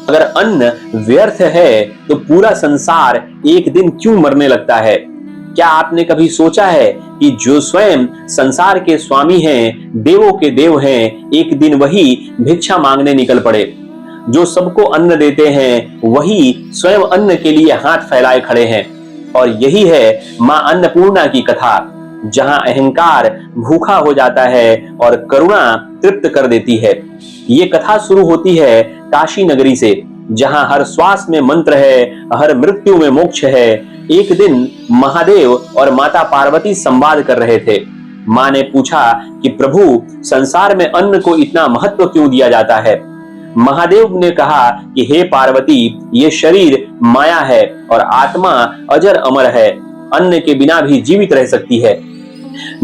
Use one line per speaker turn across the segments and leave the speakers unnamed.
अगर अन्न व्यर्थ है तो पूरा संसार एक दिन क्यों मरने लगता है? क्या आपने कभी सोचा है कि जो स्वयं संसार के स्वामी हैं, देवों के देव हैं, एक दिन वही भिक्षा मांगने निकल पड़े? जो सबको अन्न देते हैं वही स्वयं अन्न के लिए हाथ फैलाए खड़े हैं। और यही है मां अन्नपूर्णा की कथा, जहां अहंकार भूखा हो जाता है और करुणा तृप्त कर देती है। ये कथा शुरू होती है काशी नगरी से, जहां हर श्वास में मंत्र है, हर मृत्यु में मोक्ष है। एक दिन महादेव और माता पार्वती संवाद कर रहे थे। मां ने पूछा कि प्रभु, संसार में अन्न को इतना महत्व क्यों दिया जाता है? महादेव ने कहा कि हे पार्वती, ये शरीर माया है और आत्मा अजर अमर है, अन्न के बिना भी जीवित रह सकती है।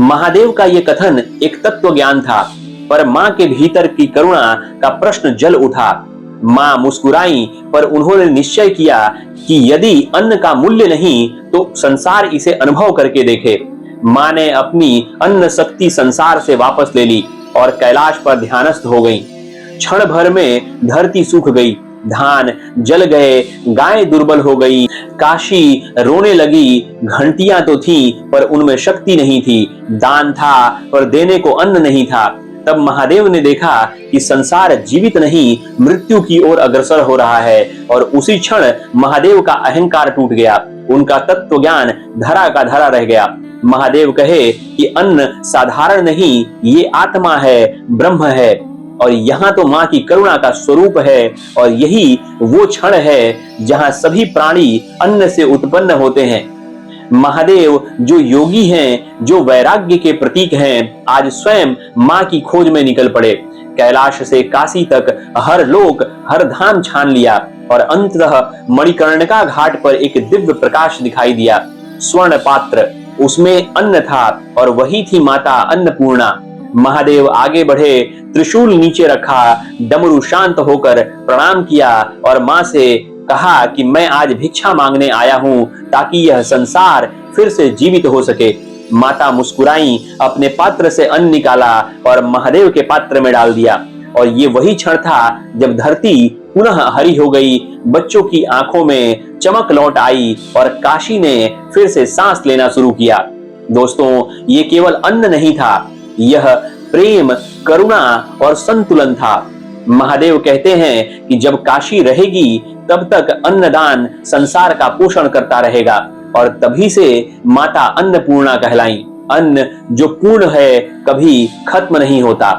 महादेव का ये कथन एक तत्व ज्ञान था, पर मां के भीतर की करुणा का प्रश्न जल उठा। मां मुस्कुराई, पर उन्होंने निश्चय किया कि यदि अन्न का मूल्य नहीं तो संसार इसे अनुभव करके देखे। मां ने अपनी अन्न शक्ति संसार से वापस ले ली और कैलाश पर ध्यानस्थ हो गई। क्षण भर में धरती सूख गई, धान जल गए, गायें दुर्बल हो गई, काशी रोने लगी। घंटियां तो थी पर उनमें शक्ति नहीं थी, दान था पर देने को अन्न नहीं था। तब महादेव ने देखा कि संसार जीवित नहीं, मृत्यु की ओर अग्रसर हो रहा है, और उसी क्षण महादेव का अहंकार टूट गया। उनका तत्व ज्ञान धरा का धरा रह गया। महादेव कहे कि अन्न साधारण नहीं, ये आत्मा है, ब्रह्म है, और यहाँ तो मां की करुणा का स्वरूप है। और यही वो क्षण है जहां सभी प्राणी अन्न से उत्पन्न होते हैं। महादेव जो योगी हैं, जो वैराग्य के प्रतीक हैं, आज स्वयं मां की खोज में निकल पड़े। कैलाश से काशी तक हर लोक हर धाम छान लिया और अंततः मणिकर्णिका घाट पर एक दिव्य प्रकाश दिखाई दिया। स्वर्ण पात्र, उसमें अन्न था और वही थी माता अन्नपूर्णा। महादेव आगे बढ़े, त्रिशूल नीचे रखा, डमरू शांत होकर प्रणाम किया और मां से कहा कि मैं आज भिक्षा मांगने आया हूं ताकि यह संसार फिर से जीवित हो सके। माता मुस्कुराई, अपने पात्र से अन्न निकाला और महादेव के पात्र में डाल दिया। और ये वही क्षण था जब धरती पुनः हरी हो गई, बच्चों की आंखों में चमक लौट आई और काशी ने फिर से सांस लेना शुरू किया। दोस्तों, ये केवल अन्न नहीं था, यह प्रेम, करुणा और संतुलन था। महादेव कहते हैं कि जब काशी रहेगी तब तक अन्नदान संसार का पोषण करता रहेगा, और तभी से माता अन्नपूर्णा कहलाई। अन्न जो पूर्ण है, कभी खत्म नहीं होता।